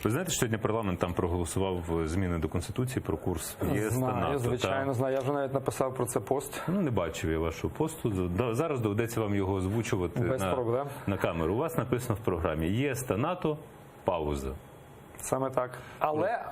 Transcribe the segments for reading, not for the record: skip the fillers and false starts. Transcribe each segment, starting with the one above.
Ви знаєте, що сьогодні парламент там проголосував зміни до Конституції про курс ЄС та НАТО? Знаю, звичайно, знаю. Я вже навіть написав про це пост. Ну, не бачив я вашого посту. Зараз доведеться вам його озвучувати на камеру. У вас написано в програмі «ЄС та НАТО. Пауза». Саме так.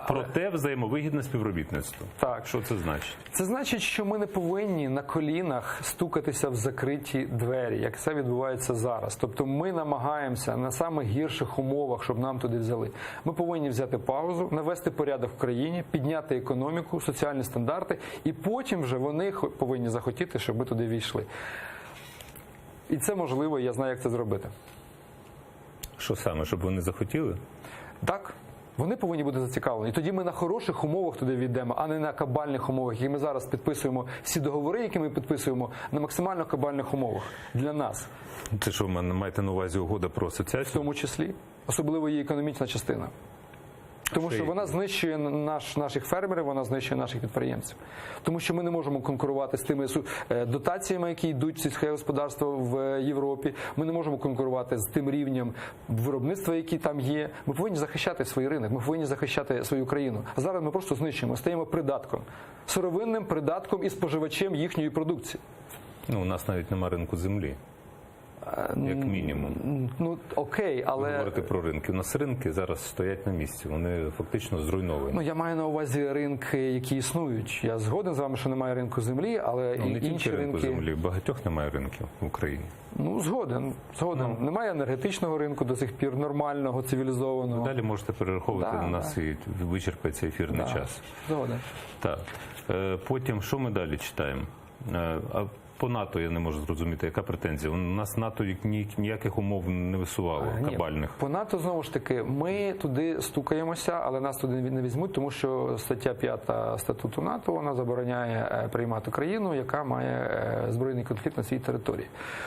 Проте взаємовигідне співробітництво. Так. Що це значить? Це значить, що ми не повинні на колінах стукатися в закриті двері, як це відбувається зараз. Тобто ми намагаємося на самих гірших умовах, щоб нам туди взяли. Ми повинні взяти паузу, навести порядок в країні, підняти економіку, соціальні стандарти, і потім вже вони повинні захотіти, щоб ми туди війшли. І це можливо, і я знаю, як це зробити. Що саме, щоб вони захотіли? Так. Вони повинні бути зацікавлені. І тоді ми на хороших умовах туди війдемо, а не на кабальних умовах, які ми зараз підписуємо. Всі договори, які ми підписуємо, на максимально кабальних умовах для нас. Це що, ви маєте на увазі угода про асоціацію? В тому числі. Особливо її економічна частина. Тому що вона знищує наших фермерів, вона знищує наших підприємців. Тому що ми не можемо конкурувати з тими дотаціями, які йдуть в сільське господарство в Європі. Ми не можемо конкурувати з тим рівнем виробництва, який там є. Ми повинні захищати свій ринок, ми повинні захищати свою країну. А зараз ми просто знищуємо, стаємо придатком. Сировинним придатком і споживачем їхньої продукції. Ну, у нас навіть немає ринку землі. Як мінімум. Ну, окей, але... Ви говорите про ринки. У нас ринки зараз стоять на місці. Вони фактично зруйновані. Ну, я маю на увазі ринки, які існують. Я згоден з вами, що немає ринку землі, але не і інші ринку ринки... землі. Багатьох немає ринків в Україні. Ну, згоден. Немає енергетичного ринку до сих пір, нормального, цивілізованого. Ви далі можете перераховувати на нас і вичерпається ефірний час. Згоден. Так. Потім, що ми далі читаємо? По НАТО я не можу зрозуміти, яка претензія? У нас НАТО ніяких умов не висувало, кабальних. По НАТО, знову ж таки, ми туди стукаємося, але нас туди не візьмуть, тому що стаття 5 статуту НАТО, вона забороняє приймати країну, яка має збройний конфлікт на своїй території.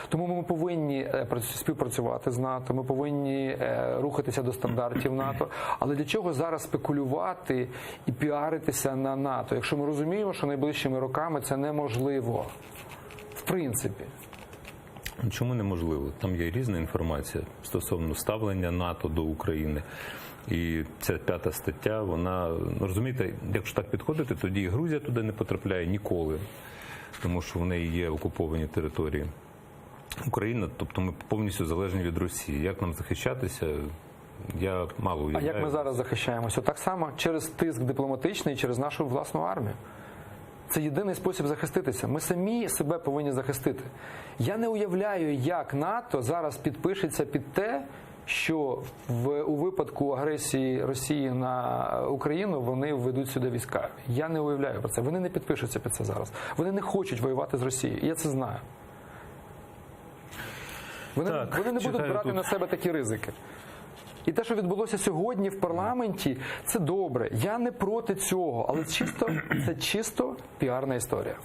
Тому ми повинні співпрацювати з НАТО, ми повинні рухатися до стандартів НАТО. Але для чого зараз спекулювати і піаритися на НАТО, якщо ми розуміємо, що найближчими роками це неможливо? В принципі. Чому неможливо? Там є різна інформація стосовно ставлення НАТО до України. І ця 5 стаття, вона, розумієте, якщо так підходити, тоді і Грузія туди не потрапляє ніколи, тому що в неї є окуповані території. Україна, тобто ми повністю залежні від Росії. Як нам захищатися? Я мало уявляю. А як ми зараз захищаємося? Так само через тиск дипломатичний, через нашу власну армію. Це єдиний спосіб захиститися. Ми самі себе повинні захистити. Я не уявляю, як НАТО зараз підпишеться під те, що у випадку агресії Росії на Україну вони введуть сюди війська. Я не уявляю про це. Вони не підпишуться під це зараз. Вони не хочуть воювати з Росією. Я це знаю. Вони не будуть брати на себе такі ризики. І те, що відбулося сьогодні в парламенті, це добре. Я не проти цього, але це чисто піарна історія.